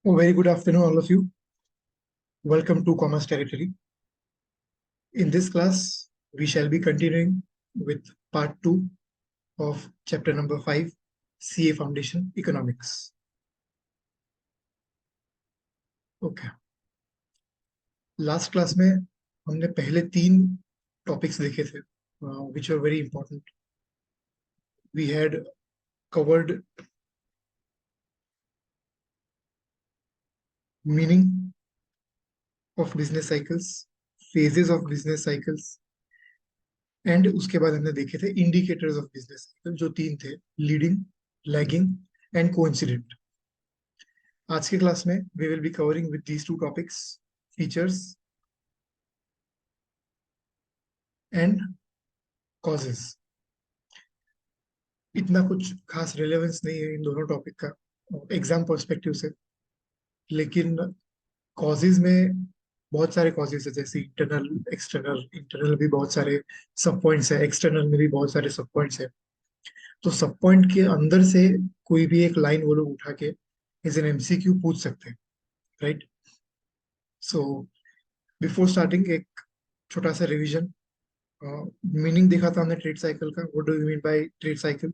A very good afternoon, all of you. Welcome to Commerce Territory. In this class, we shall be continuing with part 2 of chapter number 5, CA Foundation Economics. Okay. Last class में हमने पहले 3 topics देखे थे, which are very important. We had covered meaning of business cycles, phases of business cycles, and उसके बाद हमने देखे थे इंडिकेटर्स ऑफ बिजनेस साइकिल, जो 3 थे: लीडिंग, लैगिंग एंड कोइंसिडेंट. आज के क्लास में we will be covering with these 2 topics, features and causes. इतना कुछ खास रिलेवेंस नहीं है इन दोनों टॉपिक का एग्जाम पर्सपेक्टिव से, लेकिन कॉजेज में बहुत सारे कॉजेज है, जैसे इंटरनल, एक्सटर्नल. इंटरनल भी बहुत सारे सब पॉइंट्स है, एक्सटर्नल में भी बहुत सारे सब पॉइंट्स है. तो सब पॉइंट के अंदर से कोई भी एक लाइन वो लोग उठा के एज एन एमसीक्यू पूछ सकते हैं, राइट? सो बिफोर स्टार्टिंग एक छोटा सा रिवीजन. मीनिंग देखा था हमने ट्रेड साइकिल का. What do you mean bye trade cycle?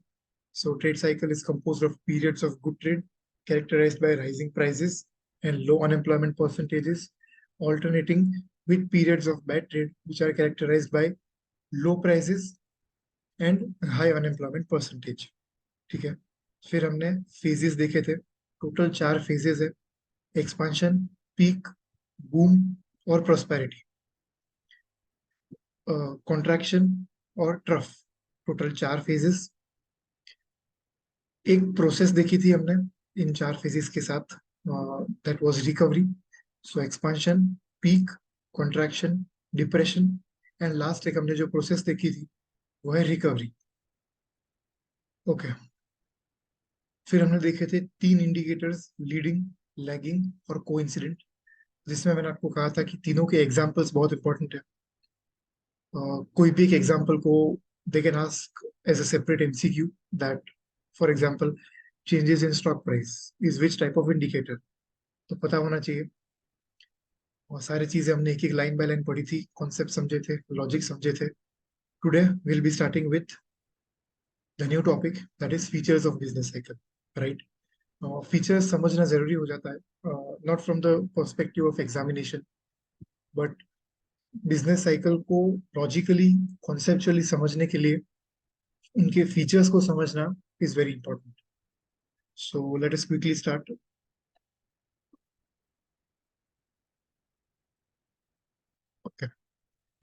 So trade cycle is composed of periods of good trade characterized by rising prices and low unemployment percentages, alternating with periods of bad trade which are characterized by low prices and high unemployment percentage. ठीक है. फिर हमने phases देखे थे. Total 4 phases है: expansion, peak, boom और prosperity. Contraction और trough. Total 4 phases. एक प्रोसेस देखी थी हमने इन 4 फेजेस के साथ, that was recovery. So expansion, peak, contraction, depression and last एक हमने जो प्रोसेस देखी थी वो है रिकवरी. ओके. फिर हमने देखे थे 3 इंडिकेटर्स: लीडिंग, लैगिंग और कोइंसिडेंट, जिसमें मैंने आपको कहा था कि तीनों के एग्जांपल्स बहुत इंपॉर्टेंट है. कोई भी एक एग्जांपल को they can ask as a separate MCQ, that for example changes in stock price is which type of indicator. तो पता होना चाहिए. और सारी चीजें हमने एक एक लाइन बाय लाइन पढ़ी थी, कॉन्सेप्ट समझे थे, लॉजिक समझे थे. Today will be starting with the new topic, that is features of business cycle, right? Features समझना जरूरी हो जाता है, not from the perspective of examination, but business cycle को लॉजिकली, कॉन्सेप्चुअली समझने के लिए उनके फीचर्स को समझना is very important. So let us quickly start. Okay.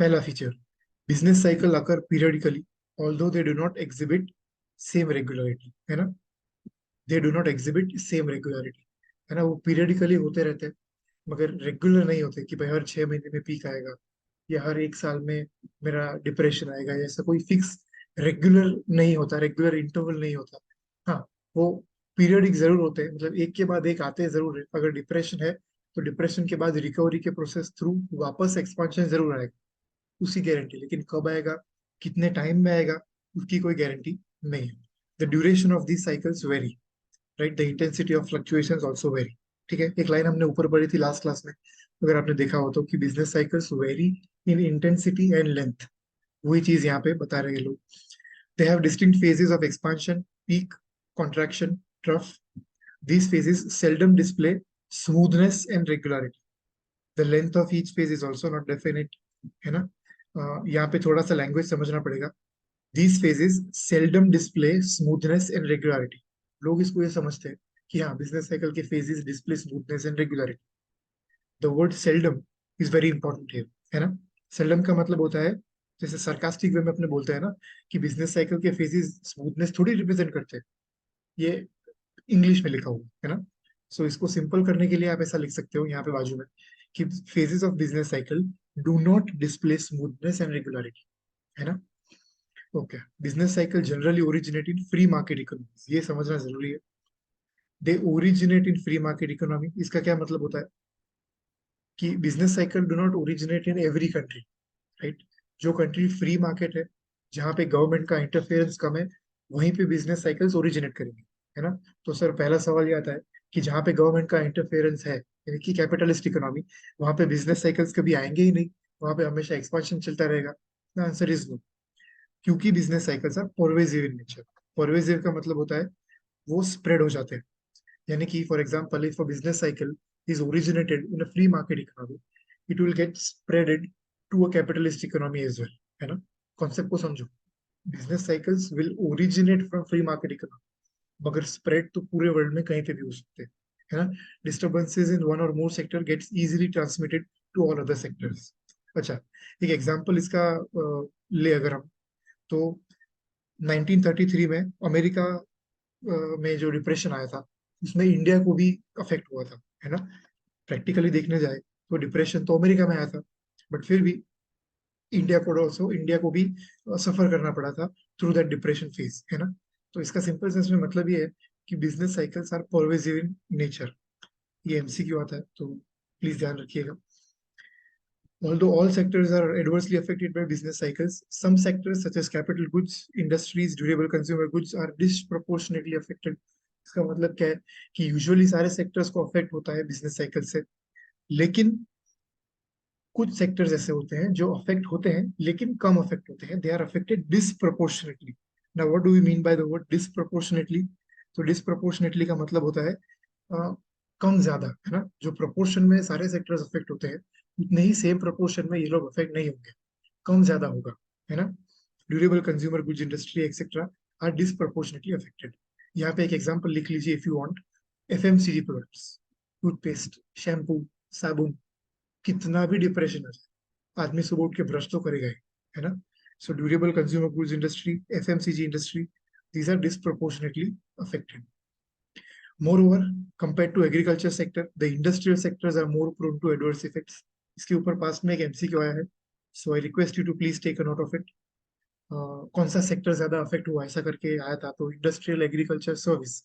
पहला feature: business cycle occur periodically although they do not exhibit same regularity. है ना? They do not exhibit same regularity. है ना? वो periodically होते रहते हैं मगर रेगुलर नहीं होते कि भाई हर 6 महीने में पीक आएगा या हर एक साल में मेरा डिप्रेशन आएगा. ऐसा कोई फिक्स रेगुलर नहीं होता, रेगुलर इंटरवल नहीं होता. हाँ, वो पीरियडिक जरूर होते हैं, मतलब एक के बाद एक आते हैं जरूर है. अगर डिप्रेशन है तो डिप्रेशन के बाद रिकवरी के प्रोसेस थ्रू वापस एक्सपांशन जरूर आएगा, उसकी गारंटी. लेकिन कब आएगा, कितने टाइम में आएगा, उसकी कोई गारंटी नहीं है. The duration of this cycles very, right? The intensity of fluctuations also very. ठीक है. एक लाइन हमने ऊपर पढ़ी थी लास्ट क्लास में, अगर आपने देखा हो तो, कि business cycles very in intensity and length. वही चीज यहाँ पे बता रहे हैं लोग. They have distinct phases of expansion, peak, contraction, trough. These phases seldom display smoothness and regularity. The length of each phase is also not definite. है ना? यहाँ पे थोड़ा सा लैंग्वेज समझना पड़ेगा. These phases seldom display smoothness and regularity. लोग इसको ये समझते हैं कि हाँ, बिजनेस साइकिल के phases display smoothness and regularity. The word seldom is very important here. है ना? seldom का मतलब होता है, जैसे sarcastic वे में अपने बोलते हैं ना, कि बिजनेस साइकिल के phases स्मूथनेस थोड़ी रिप्रेजेंट करते हैं. ये इंग्लिश में लिखा हुआ है ना. सो इसको सिंपल करने के लिए आप ऐसा लिख सकते हो यहाँ पे बाजू में कि phases of business cycle do not display smoothness and regularity. है ना? Okay. Business cycle generally originate in free market economy, ये समझना जरूरी है. They originate in free market economy, इसका क्या मतलब होता है कि business cycle do not originate in every country, right? जो कंट्री फ्री मार्केट है, जहाँ पे गवर्नमेंट का इंटरफेरेंस कम है, वहीं पे बिजनेस साइकिल्स ओरिजिनेट करेंगे. है ना। तो सर पहला सवाल ये आता है कि जहाँ पे गवर्नमेंट का इंटरफेरेंस है, यानी कि कैपिटलिस्ट इकोनॉमी, वहाँ पे बिजनेस साइकिल्स कभी आएंगे ही नहीं, वहाँ पे हमेशा एक्सपांशन चलता रहेगा। द आंसर इज नो, क्योंकि business cycles are pervasive in nature. Pervasive का मतलब होता है वो स्प्रेड हो जाते हैं। यानी कि for example if a business cycle is originated in a free market economy, it will get spreaded to a capitalist economy as well, है ना। कॉन्सेप्ट को समझो। Business cycles will originate from free market economy, मगर spread तो पूरे world में कहीं पे भी हो सकते हैं, है ना। Disturbances in one or more sector gets easily transmitted to all other sectors. अच्छा, एक एग्जांपल इसका ले अगर हम, तो 1933 में अमेरिका में जो डिप्रेशन आया था, उसमें इंडिया को भी अफेक्ट हुआ था, है ना। प्रैक्टिकली देखने जाए तो डिप्रेशन तो अमेरिका में आया था, बट फिर भी इंडिया को भी सफर करना पड़ा था थ्रू दैट डिप्रेशन फेज, है ना। तो इसका सिंपल सेंस में मतलब ये है कि business cycles are pervasive in nature. ये एमसीक्यू आता है, तो प्लीज ध्यान रखिएगा। Although all sectors are adversely affected by business cycles, some sectors such as capital goods, industries, durable consumer goods are disproportionately affected. इसका मतलब क्या है कि यूजुअली सारे सेक्टर्स को अफेक्ट होता है बिजनेस साइकिल से, लेकिन कुछ सेक्टर्स ऐसे होते हैं जो अफेक्ट होते हैं लेकिन कम अफेक्ट होते हैं। They are affected disproportionately. Now what do we mean by the word disproportionately? तो डिसप्रोपोर्शनेटली का मतलब होता है कम ज्यादा, है ना। जो प्रोपोर्शन में सारे सेक्टर्स अफेक्ट होते हैं, उतने ही सेम प्रोपोर्शन में ये लोग अफेक्ट नहीं होंगे, कम ज्यादा होगा, है ना। Durable consumer goods industry etcetera are disproportionately affected. यहाँ पे एक एग्जांपल लिख लीजिए if you want. FMCG products, toothpaste, shampoo, साबुन, कितना भी डिप्रेशन आ जाए, आदमी सुबह उठ के ब्रश तो करेगा ही, है ना। So durable consumer goods industry, FMCG industry, these are disproportionately affected. Moreover, compared to agriculture sector, the industrial sectors are more prone to adverse effects. इसके ऊपर पास में एक एमसीक्यू आया है, so I request you to please take a note of it. कौन सा sector ज्यादा affect हुआ ऐसा करके आया था, तो industrial, agriculture, service,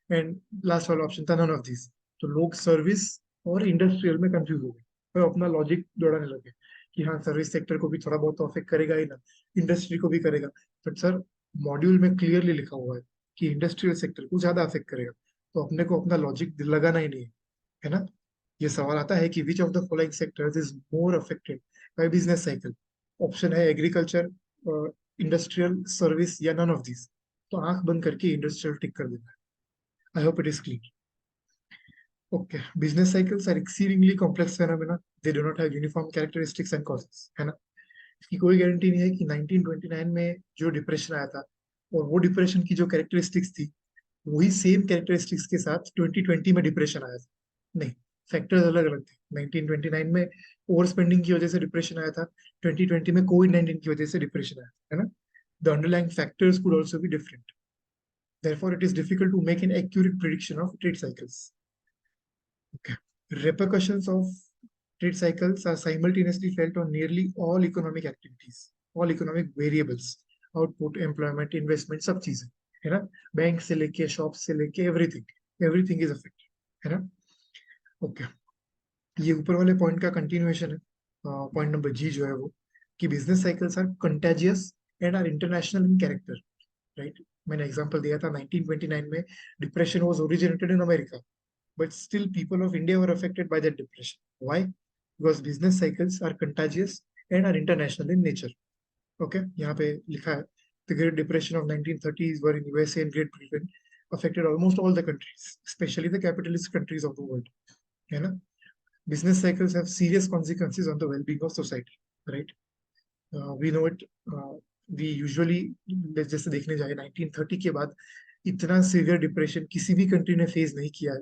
and last वाला ऑप्शन था नन ऑफ दिस। तो लोग सर्विस और इंडस्ट्रियल में कंफ्यूज हो गए और अपना लॉजिक दौड़ाने लगे कि हाँ सर्विस सेक्टर को भी थोड़ा बहुत तो अफेक्ट करेगा ही ना, इंडस्ट्री को भी करेगा। बट सर मॉड्यूल में क्लियरली लिखा हुआ है कि इंडस्ट्रियल सेक्टर को ज्यादा अफेक्ट करेगा, तो अपने को अपना लॉजिक लगाना ही नहीं है, है ना। ये सवाल आता है कि which of the following sectors is more affected by business cycle. Option है एग्रीकल्चर, इंडस्ट्रियल, सर्विस या नन ऑफ दिस। तो आंख बंद करके इंडस्ट्रियल टिक कर देना है। I hope it is clear. Okay, business cycles are exceedingly complex phenomena, they do not have uniform characteristics and causes, है ना। इसकी कोई गारंटी नहीं है कि 1929 में जो डिप्रेशन आया था और वो डिप्रेशन की जो कैरेक्टरिस्टिक्स थी वही सेम कैरेक्टरिस्टिक्स के साथ 2020 में डिप्रेशन आया था। नहीं, फैक्टर्स अलग अलग थे। 1929 में ओवर स्पेंडिंग की वजह से डिप्रेशन आया था, 2020 में कोविड 19 की वजह से डिप्रेशन आया था, है ना। The underlying factors could also be different, therefore it is difficult to make an accurate prediction of trade cycles. Okay. Repercussions of trade cycles are simultaneously felt on nearly all economic activities, all economic variables, output, employment, investment, सब चीजें, है ना। Bank से लेके shop से लेके everything, everything is affected, है ना। ओके, ये ऊपर वाले पॉइंट का कंटिन्यूएशन है। पॉइंट नंबर जी जो है वो, कि business cycles are contagious and are international in character, right. मैंने एग्जांपल दिया था 1929 में depression was originated in America, but still people of India were affected by that depression. Why? Because business cycles are contagious and are international in nature. Okay, यहाँ पे लिखा है the Great Depression of 1930s were in USA and Great Britain, affected almost all the countries, especially the capitalist countries of the world. है ना? Business cycles have serious consequences on the well-being of society, right? We know it. We usually जैसे देखने जाए 1930 के बाद इतना severe depression किसी भी कंट्री ने फेस नहीं किया है,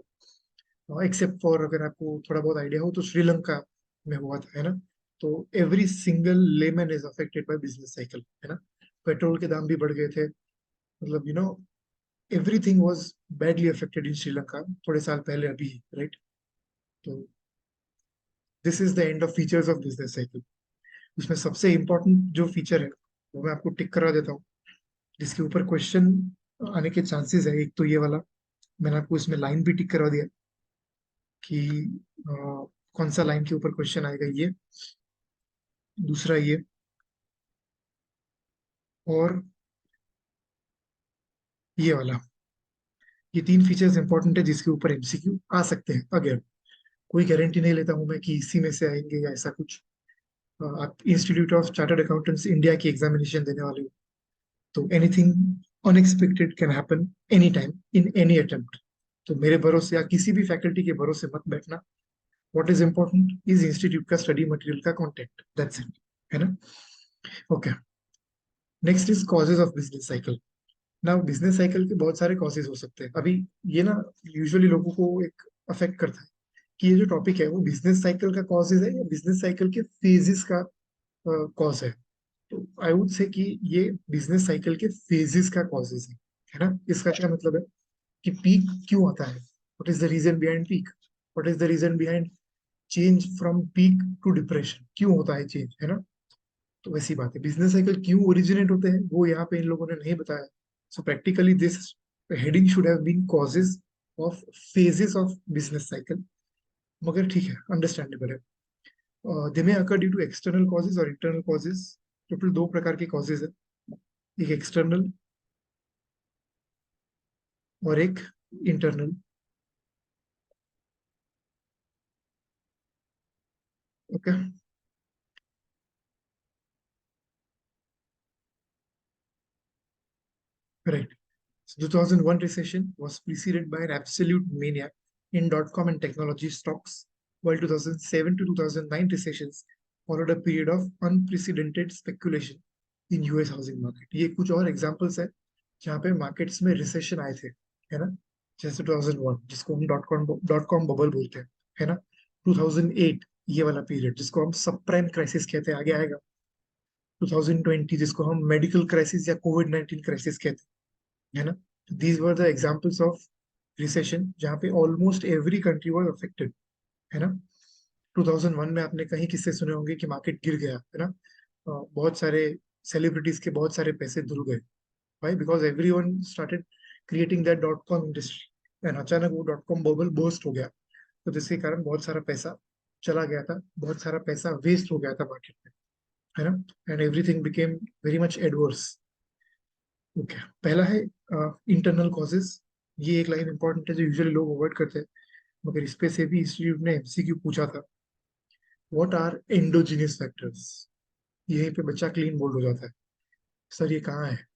एक्सेप्ट फॉर, अगर आपको थोड़ा बहुत आइडिया हो तो श्रीलंका में हुआ था, है ना। तो every single lemon is affected by business cycle, है ना। पेट्रोल के दाम भी बढ़ गए थे, मतलब everything was badly affected in Sri Lanka थोड़े साल पहले अभी, राइट। तो this is the end of features of business cycle. उसमें सबसे इंपॉर्टेंट जो फीचर है वो मैं आपको टिक करा देता हूँ, जिसके ऊपर क्वेश्चन आने के चांसेस है। एक तो ये वाला, मैंने आपको इसमें लाइन भी टिक करा दिया कि कौन सा लाइन के ऊपर क्वेश्चन आएगा, ये दूसरा ये, और ये वाला। ये तीन फीचर्स इंपॉर्टेंट है जिसके ऊपर एमसीक्यू आ सकते हैं। अगर कोई गारंटी नहीं लेता हूं मैं कि इसी में से आएंगे या ऐसा कुछ। आप institute of chartered accountants India की एग्जामिनेशन देने वाले हो, तो anything unexpected can happen any time in any attempt. तो मेरे भरोसे या किसी भी फैकल्टी के भरोसे मत बैठना। What is important is institute का स्टडी मटेरियल का कंटेंट, दैट्स इट, है ना। Okay, next is causes of business cycle. ना बिजनेस साइकिल के बहुत सारे कॉजेज हो सकते हैं। अभी ये ना यूजुअली लोगों को एक अफेक्ट करता है कि ये जो टॉपिक है वो बिजनेस साइकिल का कॉजेज है या बिजनेस साइकिल के फेजेस का कॉज है। तो आई वुड से कि ये बिजनेस साइकिल के फेजेस का कॉजेज है ना। इसका क्या मतलब है कि पीक क्यों आता है, what is the reason behind peak, what is the reason behind change from peak to depression, क्यों होता है चेंज, है ना। तो वैसी बात है, बिजनेस साइकिल क्यों ओरिजिनेट होते हैं वो यहाँ पे इन लोगों ने नहीं बताया। So practically this heading should have been causes of phases of business cycle. मगर ठीक है, अंडरस्टैंडेबल है। They may occur due to external causes और इंटरनल कॉजेज। टोटल दो प्रकार के कॉजेज है, एक एक्सटर्नल और एक internal. Okay, right. 2001 recession was preceded by an absolute mania in dot-com and technology stocks, while 2007 to 2009 recessions followed a period of unprecedented speculation in US housing market. ये कुछ और एग्जांपल्स है जहाँ पे मार्केट्स में recession आए थे, है ना। जैसे 2001 जिसको हम डॉट कॉम बबल बोलते हैं, है ना। 2008 ये वाला पीरियड जिसको हम सब प्राइम क्राइसिस कहते हैं, आगे आएगा। 2020 जिसको हम मेडिकल क्राइसिस या कोविड 19 क्राइसिस कहते हैं, है ना। These were the examples of recession जहाँ पे almost every country was affected, है ना। 2001 में आपने कहीं किस्से सुने होंगे कि मार्केट गिर गया, है ना। बहुत सारे सेलिब्रिटीज के बहुत सारे पैसे धुल गए। भाई because everyone started creating that dot com industry and अचानक वो डॉट कॉम बबल बर्स्ट हो गया। तो जिसके कारण बहुत सारा पैसा चला गया था, बहुत सारा पैसा वेस्ट हो गया था मार्केट में, है ना। And everything became very much adverse. Okay, पहला है इंटरनल कॉजेज। ये एक लाइन इंपॉर्टेंट है जो यूजुअली लोग अवॉइड करते हैं, मगर इस पे से भी इंस्टीट्यूट ने एमसीक्यू पूछा था। What are endogenous factors. यहीं पे बच्चा क्लीन बोल्ड हो जाता है, सर ये कहाँ है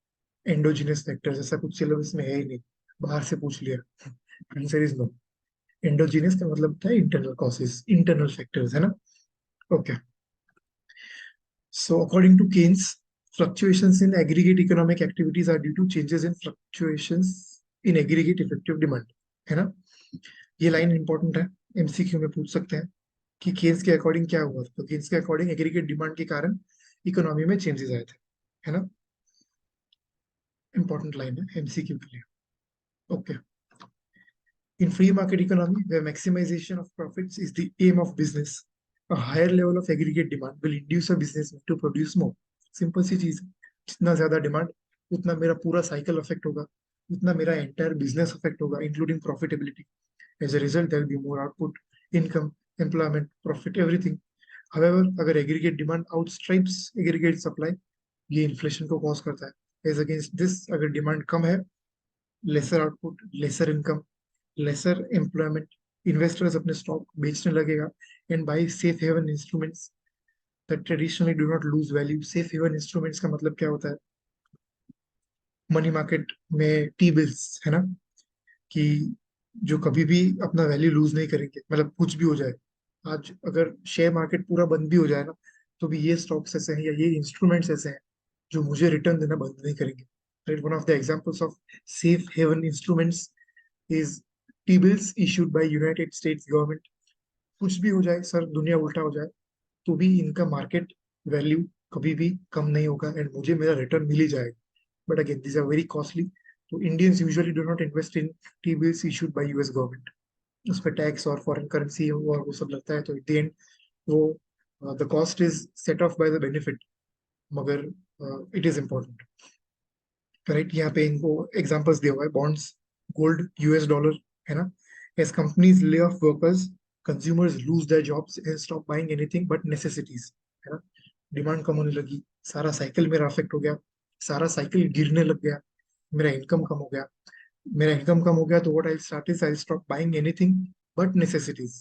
एंडोजीनियस फैक्टर्स, ऐसा कुछ सिलेबस में है ही नहीं, बाहर से पूछ लिया। Answer is no. एंडोजीनियस का मतलब था इंटरनल कॉजेज, इंटरनल फैक्टर्स, है ना। Okay, so according to Keynes, fluctuations in aggregate economic activities are due to changes in fluctuations in aggregate effective demand, है ना। ये लाइन इंपॉर्टेंट है, एमसीक्यू में पूछ सकते हैं कि केन्स के अकॉर्डिंग क्या हुआ। तो केन्स के अकॉर्डिंग एग्रीगेट डिमांड के कारण इकोनॉमी में चेंजेस आए थे, है ना। इंपॉर्टेंट लाइन है एमसीक्यू के लिए। Okay, in free market economy where maximization of profits is the aim of business, a higher level of aggregate demand will induce a business to produce more. सिंपल सी चीज, जितना ज्यादा डिमांड उतना मेरा पूरा साइकिल अफेक्ट होगा, उतना मेरा एंटायर बिजनेस अफेक्ट होगा including profitability. As a result there will be more output, income, employment, profit, everything. However अगर aggregate demand outstrips aggregate supply, ये इन्फ्लेशन को कॉज करता है। एज अगेंस्ट दिस अगर डिमांड कम है, lesser output, lesser income, lesser employment, investors अपने stock बेचने लगेगा and buy safe haven instruments that traditionally do not lose value. Safe haven instruments का मतलब क्या होता है, मनी मार्केट में टी बिल्स, है ना, कि जो कभी भी अपना वैल्यू लूज नहीं करेंगे, मतलब कुछ भी हो जाए। आज अगर शेयर मार्केट पूरा बंद भी हो जाए ना, तो भी ये स्टॉक्स ऐसे हैं या ये इंस्ट्रूमेंट्स ऐसे हैं जो मुझे रिटर्न देना बंद नहीं करेंगे। Right, one of the examples of safe haven instruments is T bills issued by United States government. कुछ भी हो जाए सर, दुनिया उल्टा हो जाए, तो भी इनका मार्केट वैल्यू कभी भी कम नहीं होगा एंड मुझे मेरा रिटर्न मिल ही जाएगा। But again this are very costly, तो Indians usually do not invest in T bills issued by US government. उस पर टैक्स और फॉरेन करेंसी और वो सब लगता है, तो एट द एंड वो the cost is set of by the benefit. मगर इट इज इम्पोर्टेंट। करेक्ट, यहाँ पे इनको एग्जांपल्स दिया हुआ है, बॉन्ड्स, गोल्ड, यूएस डॉलर, है ना। As companies lay off workers, consumers lose their jobs and stop buying anything but necessities, है ना। डिमांड कम होने लगी, सारा साइकिल मेरा अफेक्ट हो गया, सारा साइकिल गिरने लग गया, मेरा इनकम कम हो गया। मेरा इनकम कम हो गया तो what I start is I stop buying anything but necessities.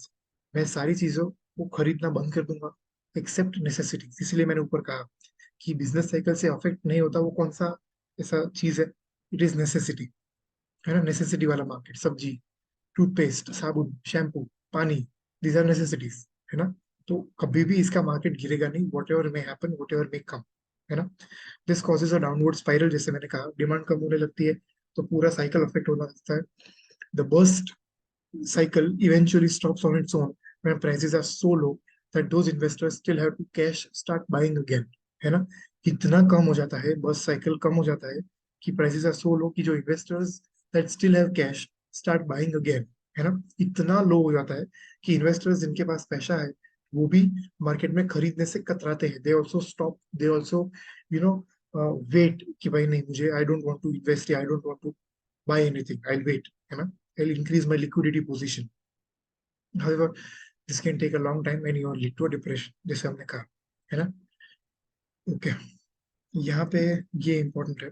मैं सारी चीजों को खरीदना बंद कर दूंगा एक्सेप्ट नेसेसिटीज। इसलिए मैंने ऊपर कहा कि बिजनेस साइकिल से अफेक्ट नहीं होता वो कौन सा ऐसा चीज है, इट इज नेसेसिटी, है ना। नेसेसिटी वाला मार्केट, सब्जी, टूथपेस्ट, साबुन, शैम्पू, पानी, दीज आर नेसेसिटीज, है ना। तो कभी भी इसका मार्केट गिरेगा नहीं, whatever may happen, whatever may come, है ना। This causes a downward spiral, जैसे मैंने कहा डिमांड कम होने लगती है तो पूरा साइकिल अफेक्ट होना लगता है। The burst cycle eventually stops on its own when prices are so low that those investors still have to cash start buying again, है ना। इतना कम हो जाता है, बस साइकिल कम हो जाता है कि प्राइसेस आर सो लो कि जो investors that still have cash start buying again, है ना। इतना लो हो जाता है कि इन्वेस्टर्स जिनके पास पैसा है वो भी मार्केट में खरीदने से कतराते हैं। They also stop, they also you know wait कि भाई नहीं, मुझे I don't want to invest, I don't want to buy anything, I'll wait, है ना। I'll increase my liquidity position. However, this can take a long time and you are lead to a depression, जैसे हमने कहा, है ना। Okay, यहाँ पे ये important है।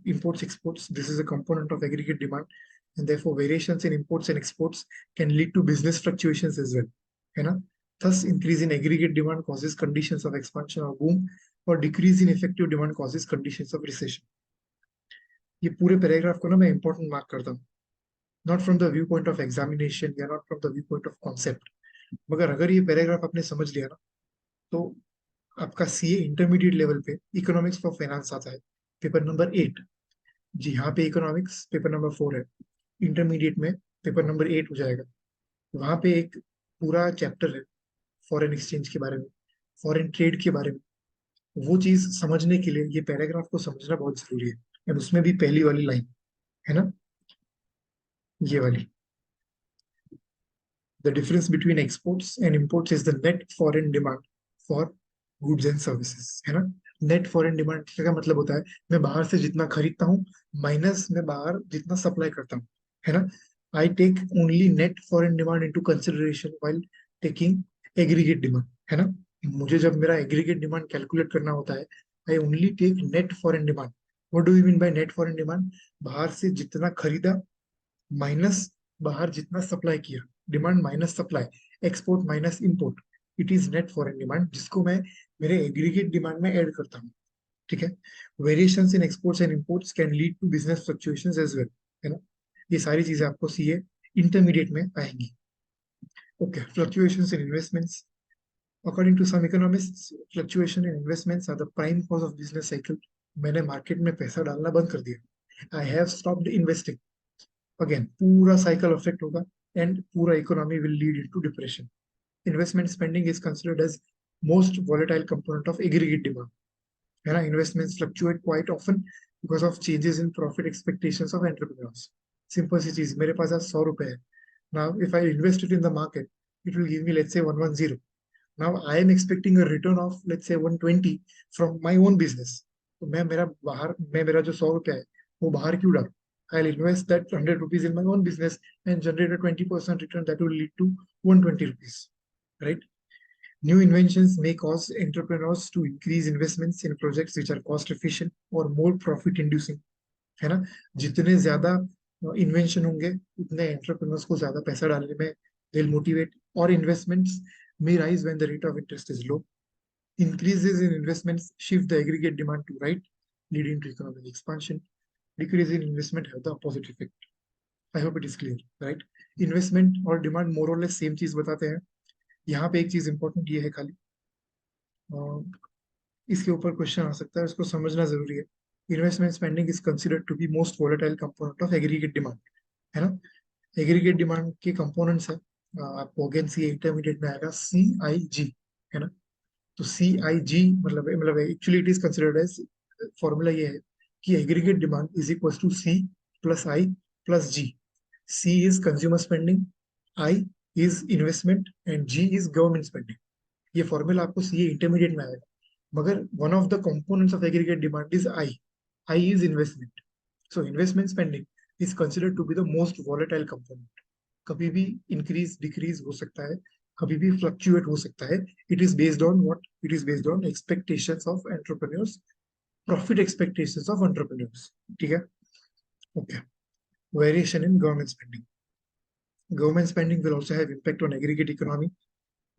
Imports exports, this is a component of aggregate demand and therefore variations in imports and exports can lead to business fluctuations as well, है ना। Thus increase in aggregate demand causes conditions of expansion or boom, or decrease in effective demand causes conditions of recession। ये पूरे paragraph को ना मैं important mark करता हूँ, not from the viewpoint of examination या not from the viewpoint of concept, मगर अगर ये पैराग्राफ आपने समझ लिया ना तो आपका सीए इंटरमीडिएट लेवल पे इकोनॉमिक्स फॉर फाइनेंस आता है, पेपर नंबर 8। जी, यहाँ पे इकोनॉमिक्स पेपर नंबर 4 है, इंटरमीडिएट में पेपर नंबर 8 हो जाएगा। वहां पे एक पूरा चैप्टर है फॉरेन एक्सचेंज के बारे में, फॉरेन ट्रेड के बारे में। वो चीज समझने के लिए ये पैराग्राफ को समझना बहुत जरूरी है। एंड उसमें भी पहली वाली लाइन, है ना, ये वाली, the difference between exports and imports is the net foreign demand for goods and services, है ना। नेट फॉरेन डिमांड का मतलब होता है मैं बाहर से जितना खरीदता हूँ माइनस मैं बाहर जितना सप्लाई करता हूँ, है ना। I take only net foreign demand into consideration while taking aggregate demand, है ना। मुझे जब मेरा एग्रीगेट डिमांड कैलकुलेट करना होता है I only take net foreign demand. What do you mean by net foreign demand? बाहर से जितना खरीदा माइनस बाहर जितना सप्लाई किया, demand minus supply, export minus import, it is net foreign demand, जिसको मैं मेरे एग्रीगेट डिमांड में ऐड करता हूँ, ठीक है। Variations in exports and imports can lead to business fluctuations as well, है ना। ये सारी चीजें आपको सीए इंटरमीडिएट में आएंगी। Okay, fluctuations in investments, according to some economists fluctuation in investments are the prime cause of business cycle। मैंने market में पैसा डालना बंद कर दिया, I have stopped investing, again पूरा साइकिल अफेक्ट होगा एंड पूरा economy will lead into depression. Investment spending is considered as most volatile component of aggregate demand, है ना। Investments fluctuate quite often because of changes in profit expectations of entrepreneurs. Simple सी चीज, मेरे पास आज 100 रुपए है, now if I invest it in the market it will give me let's say 110। Now I am expecting a return of let's say 120 from my own business। तो मैं मेरा जो 100 रुपया है वो बाहर क्यों डालूं? I'll invest that 100 rupees in my own business and generate a 20% return that will lead to 120 rupees, right? New inventions may cause entrepreneurs to increase investments in projects which are cost efficient or more profit inducing, है ना। जितने ज्यादा invention होंगे उतने entrepreneurs को ज्यादा पैसा डालने में दे विल मोटिवेट, और investments may rise when the rate of interest is low। Increases in investments shift the aggregate demand to right, leading to economic expansion। Decrease in investment have the opposite effect। I hope it is clear, right? Investment और demand more और less same चीज बताते हैं। यहाँ पे एक चीज important ये है खाली, इसके ऊपर क्वेश्चन आ सकता है, उसको समझना जरूरी है। Investment spending is considered to be most volatile component of aggregate demand, है ना। एग्रीगेट डिमांड के कंपोनेंट्स है, आपको अगेन सी इंटरमीडिएट में आएगा सी आई जी, है ना। तो सी आई जी मतलब actually it is considered as, formula ये है कि aggregate demand is equal to C plus I plus G. C is consumer spending, I is investment and G is government spending. ये formula आपको C intermediate में आएगा, मगर one of the components of aggregate demand is I, I is investment. So investment spending is considered to be the most volatile component. कभी भी increase decrease हो सकता है, कभी भी फ्लक्चुएट हो सकता है। It is based on what? It is based on expectations of entrepreneurs, profit expectations of entrepreneurs, ठीक है। Okay, variation in government spending. Government spending will also have impact on aggregate economy.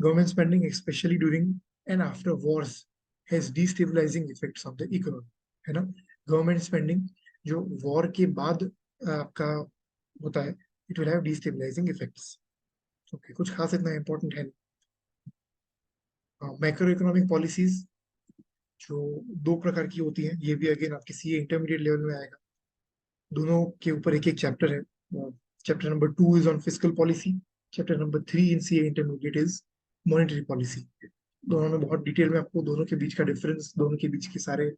Government spending, especially during and after wars, has destabilizing effects on the economy. है ना? Government spending जो war के बाद आपका होता है, it will have destabilizing effects. Okay, कुछ खास इतना important है नहीं. Macro economic policies जो दो प्रकार की होती हैं, ये भी अगेन आपके सीए इंटरमीडिएट लेवल में आएगा. दोनों के ऊपर एक एक चैप्टर है. Chapter number 2 is on fiscal policy. Chapter number 3 in CA intermediate is monetary policy. दोनों में बहुत डिटेल में आपको दोनों के बीच का डिफरेंस, दोनों के बीच के सारे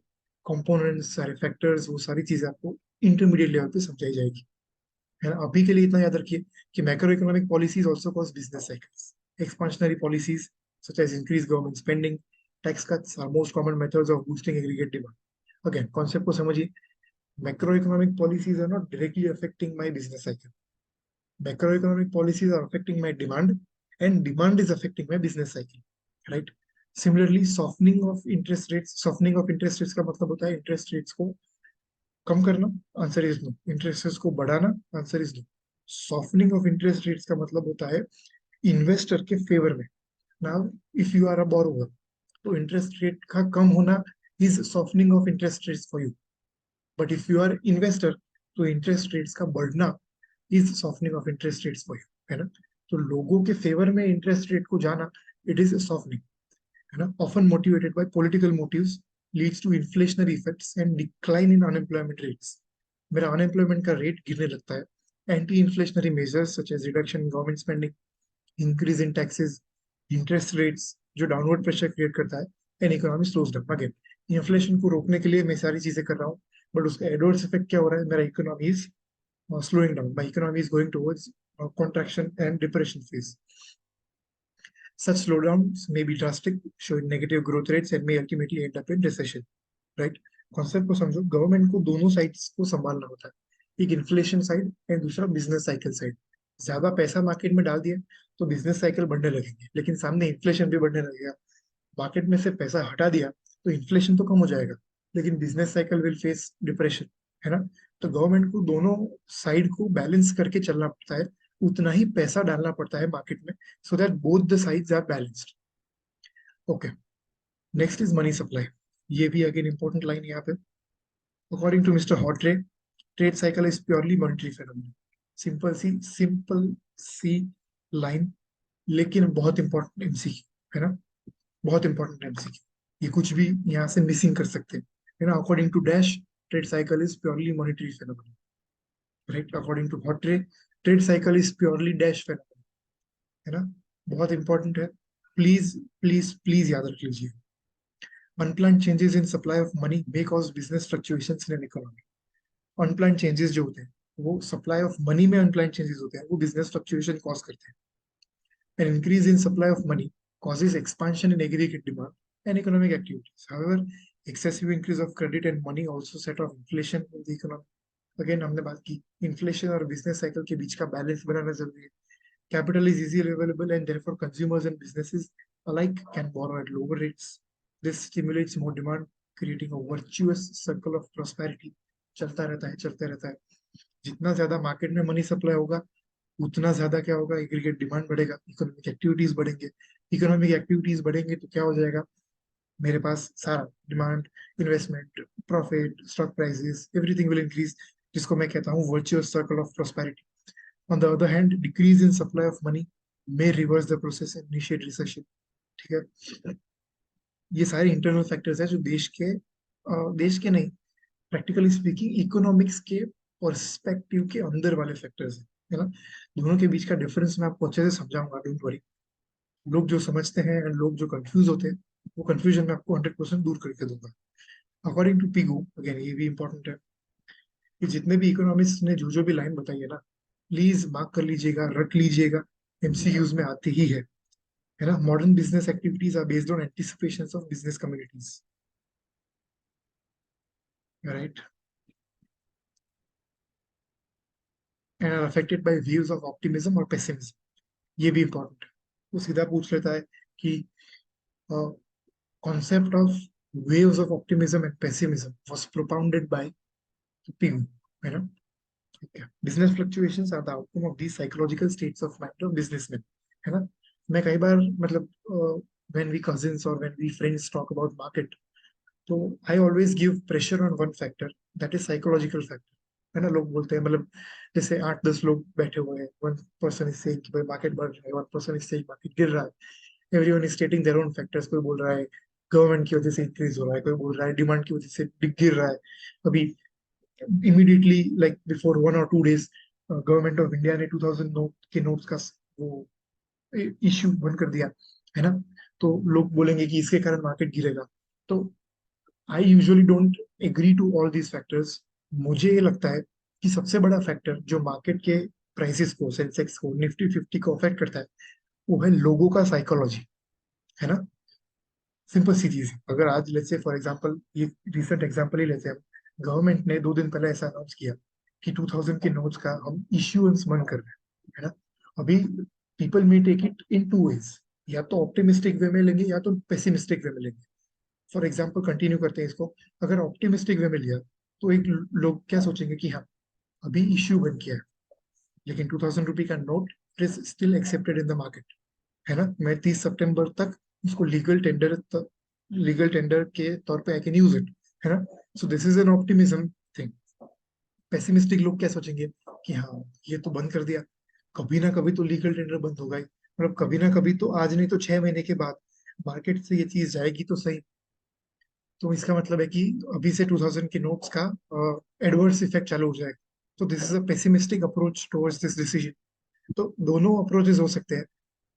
कंपोनेंट्स, सारे फैक्टर्स, वो सारी चीजें आपको इंटरमीडिएट लेवल पे समझाई जाएगी. है ना? अभी के लिए इतना याद रखिए कि macro economic policies also cause business cycles. Expansionary policies such as increased government spending, tax cuts are most common methods of boosting aggregate demand. Again, concept को समझिए. Macroeconomic policies are not directly affecting my business cycle. Macroeconomic policies are affecting my demand, and demand is affecting my business cycle. Right? Similarly, softening of interest rates. Softening of interest rates का मतलब होता है interest rates को कम करना. Answer is no. Interest rates को बढ़ाना. Answer is no. Softening of interest rates का मतलब होता है इन्वेस्टर के फेवर में. Now if you are a borrower, तो इंटरेस्ट रेट का कम होना is softening of interest rates for you. But if you are investor, तो इंटरेस्ट रेट्स का बढ़ना is softening of interest rates for you. है ना? तो लोगों के फेवर में इंटरेस्ट रेट को जाना, इट इज सॉफ्टनिंग. है ना? Often motivated by political motives, leads to inflationary effects and decline in unemployment rates. मेरा अनएम्प्लॉयमेंट का रेट गिरने लगता है. Anti inflationary measures such as reduction in government spending, increase in taxes, interest rates जो downward pressure create करता है, and economy slows down. Again, inflation को रोकने के लिए मैं सारी चीजें कर रहा हूँ, बट उसका एडवर्स इफेक्ट क्या हो रहा है? मेरा economy is slowing down. My economy is going towards contraction and depression phase. Such slowdowns may be drastic, showing negative growth rates and may ultimately end up in recession. Right? Concept को समझो. Government को दोनों sides को संभालना होता है. एक inflation side and दूसरा बिजनेस साइकिल साइड. ज्यादा पैसा मार्केट में डाल दिया तो बिजनेस साइकिल बढ़ने लगेंगे, लेकिन सामने इन्फ्लेशन भी बढ़ने लगेगा. मार्केट में से पैसा हटा दिया तो इन्फ्लेशन तो कम हो जाएगा, लेकिन business cycle will face depression. है ना? तो गवर्नमेंट को दोनों साइड को बैलेंस करके चलना पड़ता है. उतना ही पैसा डालना पड़ता है मार्केट में, so that both the sides are balanced. Okay, next is money supply. ये भी अगेन इंपॉर्टेंट लाइन यहाँ पे. According to mister Hawtrey, trade cycle is purely monetary phenomenon. Simple सी लाइन, लेकिन बहुत इंपॉर्टेंट एमसीक्यू. है ना? बहुत इंपॉर्टेंट एमसीक्यू. ये कुछ भी यहाँ से मिसिंग कर सकते हैं. है ना? According to dash, trade cycle is purely monetary phenomenon. Right? According to Hawtrey, trade cycle is purely dash phenomenon. है ना? बहुत इंपॉर्टेंट है. प्लीज प्लीज प्लीज याद रख लीजिए. Unplanned changes in supply of money may cause business fluctuations in an economy. Unplanned changes जो होते हैं, वो सप्लाई ऑफ मनी में अनप्लान्ड चेंजेस होते हैं, वो बिजनेस फ्लक्चुएशन कॉज करते हैं. An increase in supply of money causes expansion in aggregate demand and economic activities. However, excessive increase of credit and money also set off inflation in the economy. Again, हमने बात की inflation और business cycle के बीच का balance बनाना जरूरी है. Capital is easily available and therefore consumers and businesses alike can borrow at lower rates. This stimulates more demand, creating a virtuous circle of prosperity. चलता रहता है, चलता रहता है. जितना ज्यादा मार्केट में मनी सप्लाई होगा, उतना ज्यादा क्या होगा? एग्रीगेट डिमांड बढ़ेगा, इकोनॉमिक एक्टिविटीज बढ़ेंगे. इकोनॉमिक एक्टिविटीज बढ़ेंगे तो क्या हो जाएगा? मेरे पास सारा demand, investment, profit, stock prices, everything will increase, जिसको मैं कहता हूँ virtuous circle of prosperity. On the other hand, decrease in supply of money may reverse the process and initiate recession. ठीक है? ये सारे इंटरनल फैक्टर्स है जो देश के नहीं, प्रैक्टिकली स्पीकिंग इकोनॉमिक्स के पर्सपेक्टिव के अंदर वाले फैक्टर्स है ना? दोनों के बीच का डिफरेंस मैं आपको अच्छे से समझाऊंगा, डोंट वरी. लोग जो समझते हैं एंड लोग जो कंफ्यूज होते हैं, वो कंफ्यूजन में आपको 100% दूर करके दूंगा. अकॉर्डिंग टू पिगू, अगेन ये भी इंपॉर्टेंट है कि जितने भी इकोनॉमिस्ट ने जो जो भी लाइन बताई है ना, प्लीज मार्क कर लीजिएगा, रट लीजिएगा. एमसीक्यूज में आती ही है ना? Modern business activities are based on anticipations of business communities. Right? And are affected by views of optimism और पेसिमिज्म. ये भी इंपॉर्टेंट है. वो सीधा पूछ लेता है कि concept of waves of optimism and pessimism was propounded by Pigou. है ना? Business fluctuations are the outcome of these psychological states of mind of businessmen, है ना? मैं कई बार मतलब व्हेन वी कजिन्स और when we friends talk about market, तो I always give pressure on one factor, that is psychological factor, है ना? लोग बोलते हैं मतलब जैसे 8-10 लोग बैठे हुए हैं, वन पर्सन इज सेइंग कि भाई मार्केट बढ़ रहा है, one person is saying market गिर रहा है, everyone is स्टेटिंग their own factors. कोई बोल रहा है गवर्नमेंट की वजह से इंक्रीज हो रहा है, कोई बोल रहा है डिमांड की वजह से गिर रहा है। अभी immediately like before 1 or 2 days government of India ने 2000 नोट के नोट्स का वो इश्यू बंद कर दिया, है ना? तो लोग बोलेंगे कि इसके कारण मार्केट गिरेगा। तो I usually don't agree to all these factors. मुझे ये लगता है कि सबसे बड़ा फैक्टर जो मार्केट के प्राइसेस को, सेंसेक्स को, निफ्टी 50 को अफेक्ट करता है, वो है लोगों का साइकोलॉजी, है ना? सिंपल सी चीज है। अगर आज लेट्स से फॉर एग्जांपल, ये रिसेंट एग्जांपल ही लेते हैं हम, गवर्नमेंट ने 2 दिन पहले ऐसा अनाउंस किया कि 2000 के नोट्स का हम इश्यूएंस बंद कर रहे हैं, है ना? अभी people may take it in 2 ways, या तो ऑप्टिमिस्टिक वे में लेंगे या तो पेसिमिस्टिक वे में लेंगे। फॉर एग्जाम्पल कंटिन्यू करते हैं इसको। अगर ऑप्टिमिस्टिक वे में लिया तो एक लोग क्या सोचेंगे कि हाँ, अभी इश्यू बन किया है, लेकिन 2000 रुपी का note is still accepted in the market, है ना? मैं 30 सितंबर तक उसको लीगल टेंडर के तौर पे आई कैन यूज इट, है ना? So this is an optimism thing. Pessimistic लोग क्या सोचेंगे कि हाँ, ये तो बंद कर दिया, कभी ना कभी तो लीगल टेंडर बंद होगा ही, मतलब कभी ना कभी तो, आज नहीं तो 6 महीने के बाद मार्केट से ये चीज जाएगी तो सही। तो इसका मतलब है कि अभी से 2000 के नोट्स का एडवर्स इफेक्ट चालू हो जाएगा। तो this is a pessimistic approach towards this decision. तो दोनों अप्रोचेस हो सकते हैं,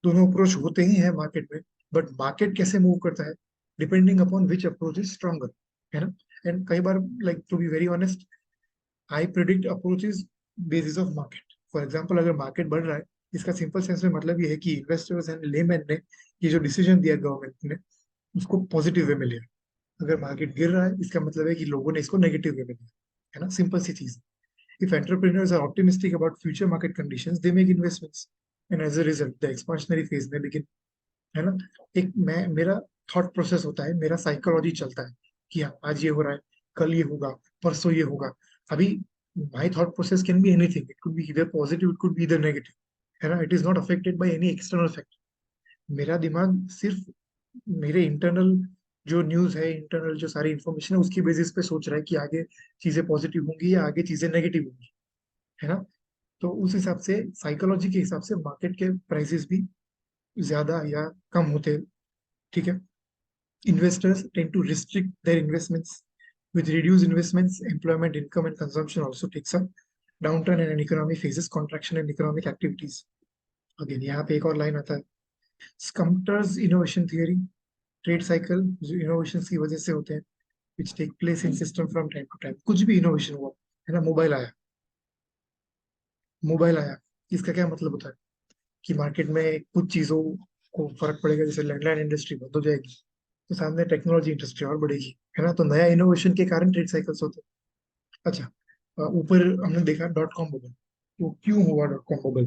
दोनों अप्रोच होते ही हैं मार्केट में। बट मार्केट कैसे मूव करता है, depending upon which approach is stronger, है ना? एंड कई बार, like to be very honest, I predict approaches basis of market. For example, अगर मार्केट बढ़ रहा है, इसका सिंपल सेंस में मतलब ये है कि इन्वेस्टर्स एंड लेमैन ने ये जो डिसीजन दिया गवर्नमेंट ने, उसको पॉजिटिव वे में लिया। अगर मार्केट गिर रहा है, इसका मतलब है कि लोगों ने इसको नेगेटिव वे में लिया, है ना? सिंपल सी चीज। If entrepreneurs are optimistic about future market conditions, they make investments, and as a result the expansionary phase में बिगिन, है ना? एक मैं मेरा थॉट प्रोसेस होता है, मेरा साइकोलॉजी चलता है कि हाँ, आज ये हो रहा है, कल ये होगा, परसों ये होगा। अभी my thought process can be anything, it could be इधर पॉजिटिव, इट कुड बी इधर नेगेटिव, है ना? It is not affected by any external factor. मेरा दिमाग सिर्फ मेरे इंटरनल जो न्यूज है, इंटरनल जो सारी इंफॉर्मेशन है, उसकी बेसिस पे सोच रहा है कि आगे चीजें पॉजिटिव होंगी या आगे चीजें नेगेटिव होंगी, है ना? तो उस हिसाब से, साइकोलॉजी के हिसाब से मार्केट के प्राइसेस भी ज्यादा या कम होते हैं, ठीक है? Investors tend to restrict their investments. With reduced investments, employment, income, and consumption also takes a downturn, and an economy faces contraction in economic activities. Again, यहाँ पे एक और लाइन आता है, Scumter's innovation theory, trade cycle जो innovation की वजह से होते हैं, which take place in system from time to time. कुछ भी इनोवेशन हुआ, है ना? मोबाइल आया, इसका क्या मतलब होता है कि मार्केट में कुछ चीजों को फर्क पड़ेगा, जैसे लैंडलाइन इंडस्ट्री बंद हो जाएगी, तो सामने टेक्नोलॉजी इंडस्ट्री और बढ़ेगी, है ना? तो नया इनोवेशन के कारण ट्रेड साइकिल्स होते हैं। अच्छा, ऊपर हमने देखा डॉट कॉम बबल। तो क्यों हुआ dot com bubble?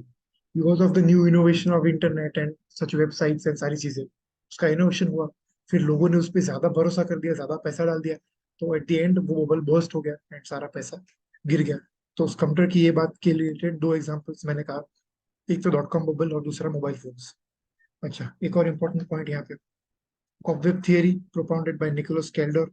Because of the new innovation of internet and such websites and सारी चीजें, उसका इनोवेशन हुआ। फिर लोगों ने उस पर ज्यादा भरोसा कर दिया, ज्यादा पैसा डाल दिया, तो एट द एंड वो बबल बर्स्ट हो गया एंड सारा पैसा गिर गया। तो उस कंप्यूटर की ये बात के रिलेटेड 2 एग्जांपल्स मैंने कहा, एक तो डॉट कॉम बबल और दूसरा मोबाइल फोन्स। अच्छा, एक और इम्पोर्टेंट पॉइंट यहाँ पे, cobweb theory propounded by Nicholas Kaldor.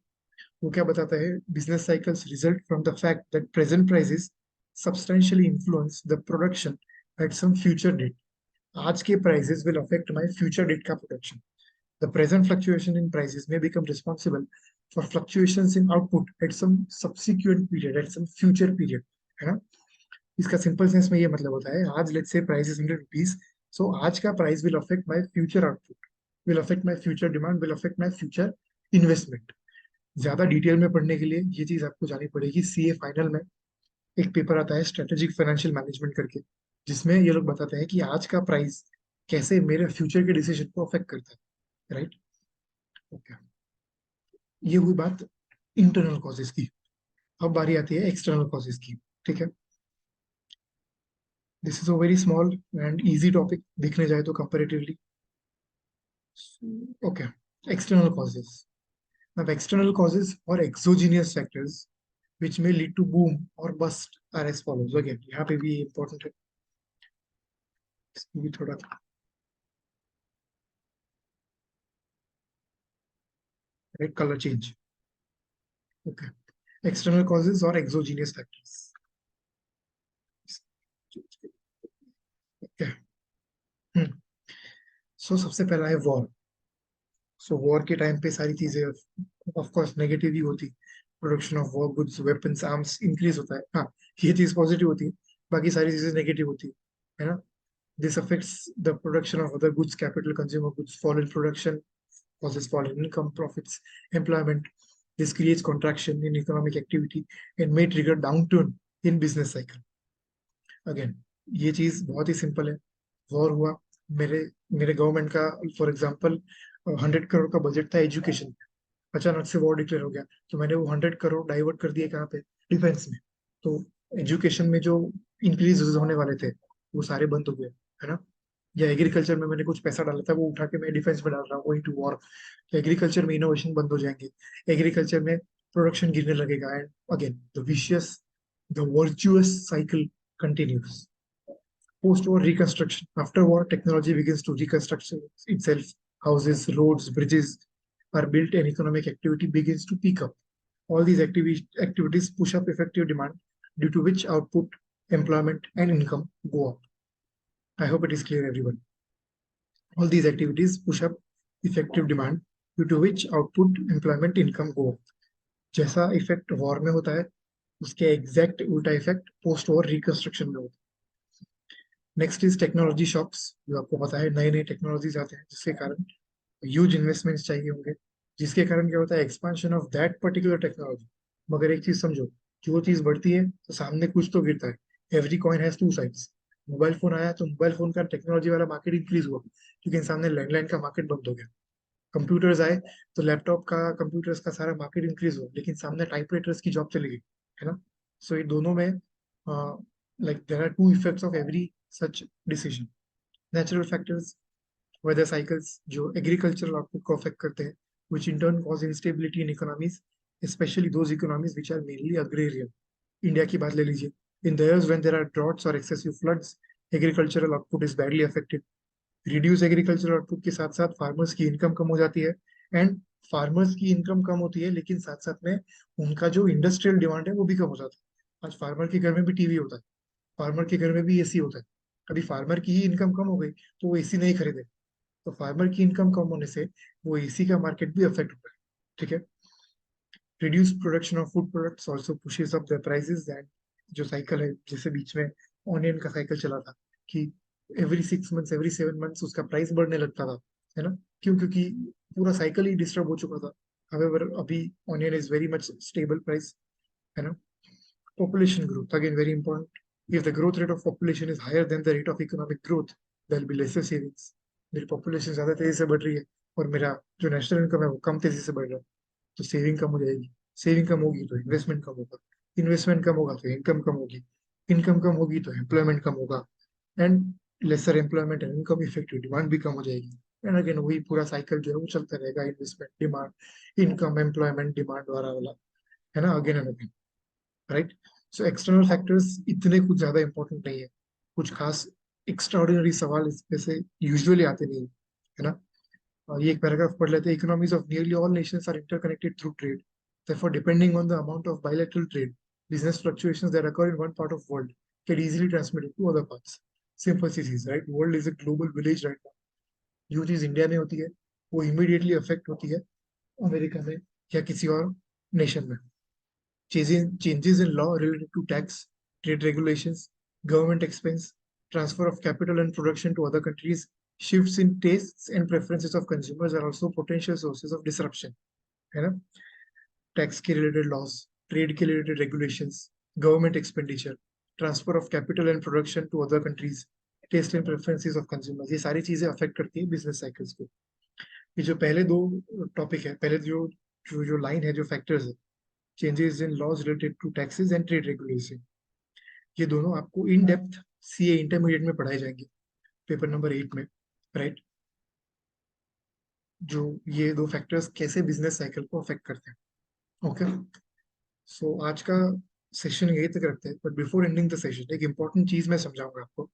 वो क्या बताता है, business cycles result from the fact that present prices substantially influence the production at some future date. आज के prices will affect my future date का production. The present fluctuation in prices may become responsible for fluctuations in output at some subsequent period, at some future period, है ना? इसका simple sense में ये मतलब होता है, आज let's say price is 100 rupees, सो आज का price will affect my future output, will affect my future demand, will affect my future investment. ज्यादा डिटेल में पढ़ने के लिए ये चीज आपको जानी पड़ेगी। सीए फाइनल में एक पेपर आता है स्ट्रेटेजिक फाइनेंशियल मैनेजमेंट करके, जिसमें ये लोग बताते हैं कि आज का प्राइस कैसे मेरे फ्यूचर के डिसीजन को अफेक्ट करता है, राइट? ओके, ये हुई बात इंटरनल कॉजेज की। अब बारी आती है एक्सटर्नल कॉजेज की, ठीक है? This is a very small and easy topic देखने जाए तो कंपेरेटिवली। Okay, external causes. अब एक्सटर्नल कॉजेज और exogenous factors, which may lead to boom or bust are as follows. Again, यहाँ पे भी important है, इसको भी थोड़ा right color change. Okay. External causes or exogenous factors. Okay. सो सबसे पहला है वॉर. सो वॉर के टाइम पे सारी चीजें ऑफ कोर्स नेगेटिव ही होती. Production of war goods weapons arms increase होता है, हाँ, ये चीज पॉजिटिव होती है. बाकी सारी चीजें नेगेटिव होती है ना. This affects the production of other goods, capital, consumer goods. Fall in production causes fall in income, profits, employment. This creates contraction in economic activity and may trigger downturn in business cycle. Again ये चीज बहुत ही simple है. War हुआ, मेरे मेरे government का for example 100 crore का budget था एजुकेशन. अचानक से वॉर डिक्लेयर हो गया, तो मैंने वो 100 करोड़ डाइवर्ट कर दिए कहाँ पे, डिफेंस में. तो एजुकेशन में जो इंक्रीज होने वाले थे वो सारे बंद हो गए, है ना. या एग्रीकल्चर में मैंने कुछ पैसा डाला था वो उठा के मैं डिफेंस में डाल रहा हूँ, टू वॉर. तो एग्रीकल्चर में इनोवेशन बंद हो जाएंगे, एग्रीकल्चर में प्रोडक्शन गिरने लगेगा, and again the vicious, the virtuous cycle continues. Post-war reconstruction. After war, technology begins to reconstruct itself. Houses, roads, bridges are built, and economic activity begins to peak up. All these activities push up effective demand, due to which output, employment, and income go up. I hope it is clear, everyone. All these activities push up effective demand, due to which output, employment, income go up. जैसा effect war में होता है, उसके exact उल्टा effect post war reconstruction में होता है. Next is technology shocks. जो आपको पता है नए नए टेक्नोलॉजीज आते हैं जिसके कारण ह्यूज इन्वेस्टमेंट्स चाहिए होंगे, जिसके कारण क्या होता है, expansion of that particular technology. मगर एक चीज समझो, जो चीज बढ़ती है तो सामने कुछ तो गिरता है. Every coin has two sides. Mobile phone आया तो मोबाइल फोन का टेक्नोलॉजी वाला मार्केट इंक्रीज हुआ, लेकिन सामने लैंडलाइन का मार्केट बंद हो गया. कंप्यूटर्स आए तो लैपटॉप का, कंप्यूटर्स का सारा मार्केट इंक्रीज हुआ, लेकिन सामने टाइपराइटर्स की जॉब चली गई, है ना. सो ये दोनों में like there are two effects of every such decision. Natural factors, weather cycles जो एग्रीकल्चरल आउटपुट को अफेक्ट करते हैं, which in turn cause instability in economies, especially those economies which are mainly agrarian. India की बात ले लीजिए. In the years when there are droughts or excessive floods, agricultural output is badly affected. Reduce agriculture output के साथ साथ farmers की income कम हो जाती है. एंड फार्मर्स की इनकम कम होती है, लेकिन साथ साथ में उनका जो इंडस्ट्रियल डिमांड है वो भी कम हो जाता है. आज फार्मर के घर में भी टीवी होता है, फार्मर के घर में भी एसी होता है. अभी फार्मर की ही इनकम कम हो गई तो वो एसी नहीं खरीदे. तो फार्मर की इनकम कम होने से वो एसी का मार्केट भी अफेक्ट होता है. ठीक है. reduced production of food products also pushes up the prices. And जो साइकिल है, जैसे बीच में ऑनियन का साइकिल चला था कि एवरी 6 मंथ्स, एवरी 7 मंथ्स उसका प्राइस बढ़ने लगता था, है ना. क्यों? क्योंकि पूरा साइकिल ही डिस्टर्ब हो चुका था. However, अभी onion is very much stable price, है ना. Population growth, again very important. If the growth rate of population is higher than the rate of economic growth, there will be lesser savings. मेरी population ज्यादा तेजी से बढ़ रही है और मेरा जो नेशनल इनकम है वो कम तेजी से बढ़ रहा है, तो सेविंग कम हो जाएगी. सेविंग कम होगी तो इन्वेस्टमेंट कम होगा, इन्वेस्टमेंट कम होगा तो इनकम कम होगी, इनकम कम होगी तो एम्प्लॉयमेंट कम होगा, and lesser employment and income effective demand भी कम हो जाएगी. एंड अगेन वही पूरा साइकिल जो है वो चलता रहेगा, investment, demand, income, employment, demand वाला वाला, है ना, again and again. Right. So external factors इतने कुछ ज्यादा इंपॉर्टेंट नहीं है. कुछ खास एक्स्ट्राऑर्डिनरी सवाल इसमें से यूजुअली आते नहीं, है ना. ये एक पैराग्राफ पढ़ लेते हैं. Economies of nearly all nations are interconnected through trade. Therefore, depending on the amount of bilateral trade, business fluctuations that occur in one part of world can easily transmit it to other parts. Simple सी चीज, right? World is a global village right now. जो चीज India में होती है वो immediately affect होती है America में या किसी और नेशन में. Changes in law related to tax, trade regulations, government expense, transfer of capital and production to other countries, shifts in tastes and preferences of consumers are also potential sources of disruption, है ना. Tax के related laws, trade के related regulations, government expenditure, transfer of capital and production to other countries, taste and preferences of consumers, ये सारी चीजें affect करती है business cycles को. ये जो पहले दो टॉपिक है, पहले जो जो जो लाइन है, जो फैक्टर्स है, changes in laws related to taxes and trade regulation, ये दोनों आपको इन डेप्थ सीए इंटरमीडिएट में पढ़ाए जाएंगे, पेपर नंबर 8 में. राइट. जो ये दो फैक्टर्स कैसे बिजनेस साइकिल को अफेक्ट करते हैं. ओके. सो आज का सेशन यही तक रखते हैं, but before ending the session एक इंपॉर्टेंट चीज मैं समझाऊंगा आपको.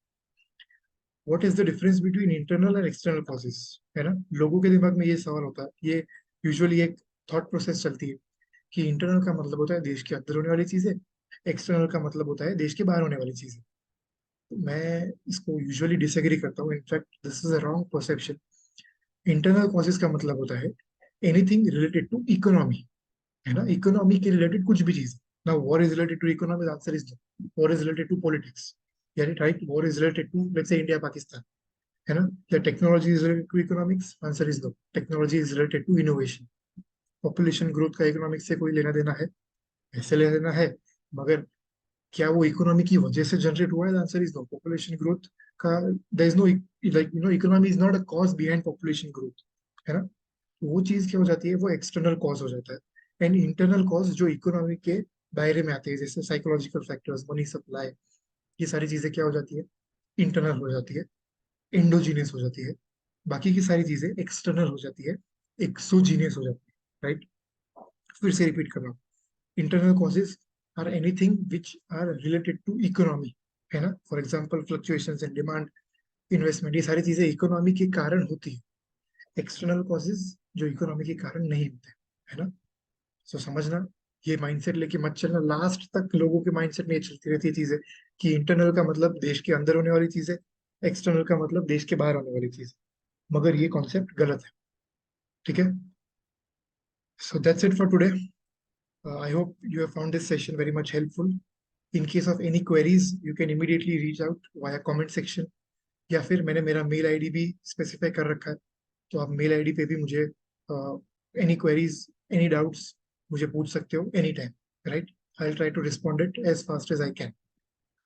What is the difference between internal and external causes. है ना, लोगों के दिमाग में ये सवाल होता है, ये यूजुअली एक थॉट प्रोसेस चलती है कि इंटरनल का मतलब होता है देश के अंदर होने वाली चीजें, एक्सटर्नल का मतलब होता है देश के बाहर होने वाली चीजें. तो मैं इसको यूजुअली डिसएग्री करता हूँ. In fact this is a wrong perception. Internal causes का मतलब होता है एनीथिंग रिलेटेड टू इकोनॉमी. है ना, इकोनॉमी के रिलेटेड कुछ भी चीज. ना war is related to economy, answer is no. War is related to politics, यानी right, war is related to let's say India Pakistan. है ना, या technology is related to economics, answer is no. Technology is related to innovation. Population growth का economics से कोई लेना देना है? ऐसे लेना देना है, मगर क्या वो इकोनॉमी की वजह से जनरेट हुआ है? Answer is no. Population growth का there is no, like economy is not a cause behind population growth. है ना, तो वो चीज क्या हो जाती है, वो एक्सटर्नल कॉज हो जाता है. एंड इंटरनल कॉज जो इकोनॉमी के दायरे में आते हैं, जैसे साइकोलॉजिकल फैक्टर्स, मनी सप्लाई, ये सारी चीजें क्या हो जाती है, इंटरनल हो जाती है, एंडोजीनियस हो जाती है. बाकी की सारी चीजें एक्सटर्नल हो जाती है, एक्सोजीनियस हो जाती है. राइट, फिर से रिपीट कर रहा हूँ. Internal causes are anything which are related to economy. है ना, for example fluctuations in demand, investment, ये सारी चीजें इकोनॉमी के कारण होती है. एक्सटर्नल कॉजेज जो इकोनॉमी के कारण नहीं होते. है ना, सो समझना, ये माइंडसेट लेके मत चलना. लास्ट तक लोगों के माइंडसेट में ये चलती रहती है चीजें कि इंटरनल का मतलब देश के अंदर होने वाली चीज है, एक्सटर्नल का मतलब देश के बाहर होने वाली चीज. मगर ये कॉन्सेप्ट गलत है. ठीक है, so that's it for today. I hope you have found this session very much helpful. In case of any queries you can immediately reach out via comment section, या फिर मैंने मेरा मेल आईडी भी specify कर रखा है, तो आप मेल आईडी पे भी मुझे एनी क्वेरीज, एनी डाउट्स मुझे पूछ सकते हो any time. Right, I'll try to respond it as fast as I can.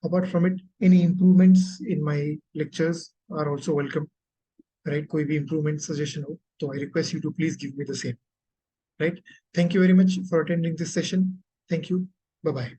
Apart from it, any improvements in my lectures are also welcome. Right, कोई भी improvement suggestion हो तो I request you to please give me the same. Right, thank you very much for attending this session. Thank you. Bye bye.